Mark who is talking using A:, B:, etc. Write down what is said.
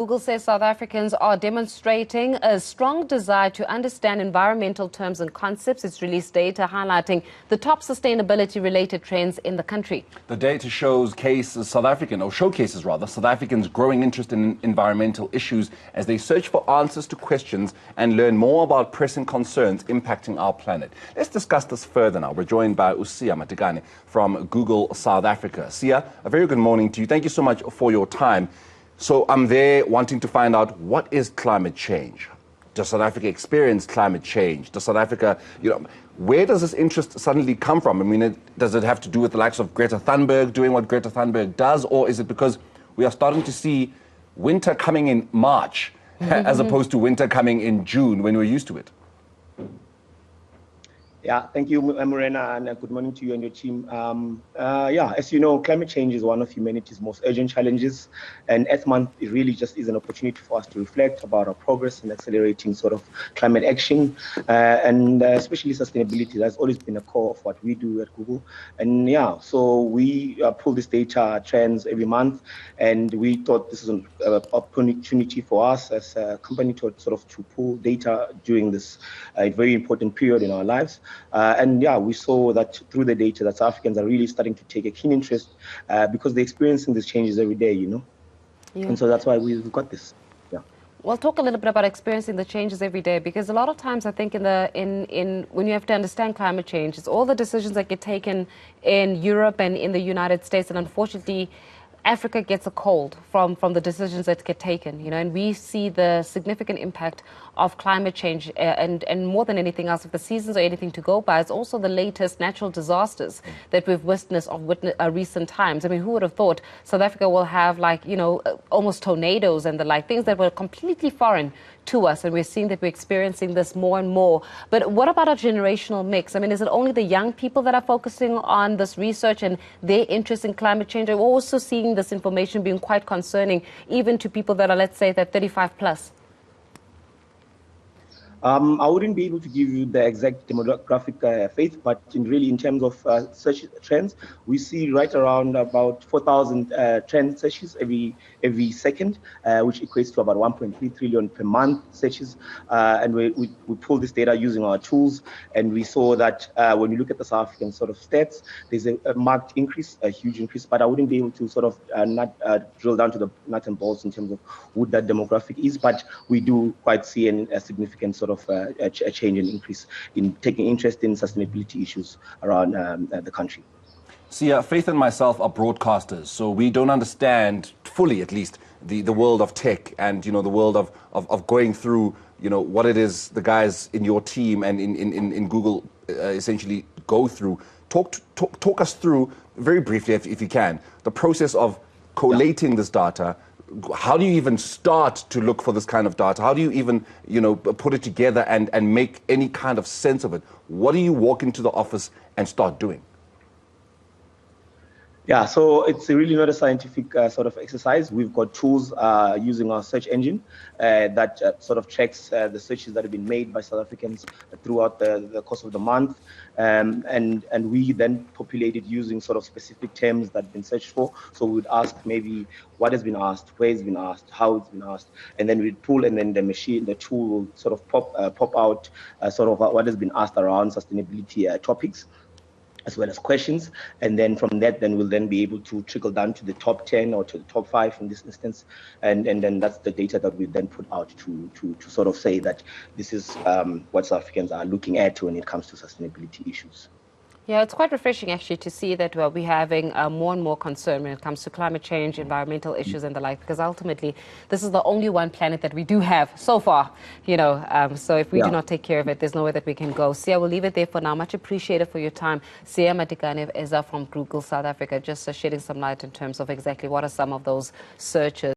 A: Google says South Africans are demonstrating a strong desire to understand environmental terms and concepts. It's released data highlighting the top sustainability-related trends in the country.
B: The data showcases South Africans' growing interest in environmental issues as they search for answers to questions and learn more about pressing concerns impacting our planet. Let's discuss this further now. We're joined by Madikane from Google South Africa. Sia, a very good morning to you. Thank you so much for your time. So I'm there wanting to find out, what is climate change? Does South Africa experience climate change? Does South Africa, where does this interest suddenly come from? I mean, does it have to do with the likes of Greta Thunberg doing what Greta Thunberg does? Or is it because we are starting to see winter coming in March as opposed to winter coming in June when we're used to it?
C: Yeah, thank you, Morena, and good morning to you and your team. As you know, climate change is one of humanity's most urgent challenges, and Earth Month really just is an opportunity for us to reflect about our progress in accelerating sort of climate action, and especially sustainability. That's always been a core of what we do at Google. And so we pull this data trends every month, and we thought this is an opportunity for us as a company to pull data during this very important period in our lives. We saw that through the data that South Africans are really starting to take a keen interest because they're experiencing these changes every day, Yeah. And so that's why we've got this. Yeah.
A: Well, talk a little bit about experiencing the changes every day, because a lot of times I think when you have to understand climate change, it's all the decisions that get taken in Europe and in the United States, and unfortunately Africa gets a cold from the decisions that get taken, and we see the significant impact of climate change, and more than anything else, if the seasons are anything to go by, it's also the latest natural disasters that we've witnessed recent times. I mean, who would have thought South Africa will have almost tornadoes and the like, things that were completely foreign to us, and we're seeing that we're experiencing this more and more. But what about our generational mix? I mean, is it only the young people that are focusing on this research and their interest in climate change? We're also seeing this information being quite concerning, even to people that are, let's say, that 35 plus.
C: I wouldn't be able to give you the exact demographic faith, but in terms of search trends, we see right around about 4,000 trend searches every second, which equates to about 1.3 trillion per month searches. And we pull this data using our tools, and we saw that when you look at the South African stats, there's a marked increase, a huge increase, but I wouldn't be able to not drill down to the nuts and bolts in terms of what that demographic is, but we do quite see a significant a change and increase in taking interest in sustainability issues around the country.
B: Sia, Faith and myself are broadcasters, so we don't understand fully, at least, the world of tech and the world of going through what it is the guys in your team and in Google essentially go through. Talk us through very briefly, if you can, the process of collating this data. How do you even start to look for this kind of data? How do you even, put it together and make any kind of sense of it? What do you walk into the office and start doing?
C: Yeah, so it's really not a scientific exercise. We've got tools using our search engine that tracks the searches that have been made by South Africans throughout the course of the month. And we then populate it using specific terms that have been searched for. So we would ask maybe what has been asked, where it's been asked, how it's been asked, and then we'd pull, and then the tool will pop out what has been asked around sustainability topics, as well as questions, and then from that, we'll then be able to trickle down to the top 10 or to the top 5 in this instance, and then that's the data that we then put out to say that this is what South Africans are looking at when it comes to sustainability issues.
A: Yeah, it's quite refreshing actually to see that we're having more and more concern when it comes to climate change, environmental issues and the like, because ultimately this is the only one planet that we do have so far, so if we do not take care of it, there's nowhere that we can go. Sia, we'll leave it there for now. Much appreciated for your time. Sia Madikane is from Google South Africa, just shedding some light in terms of exactly what are some of those searches.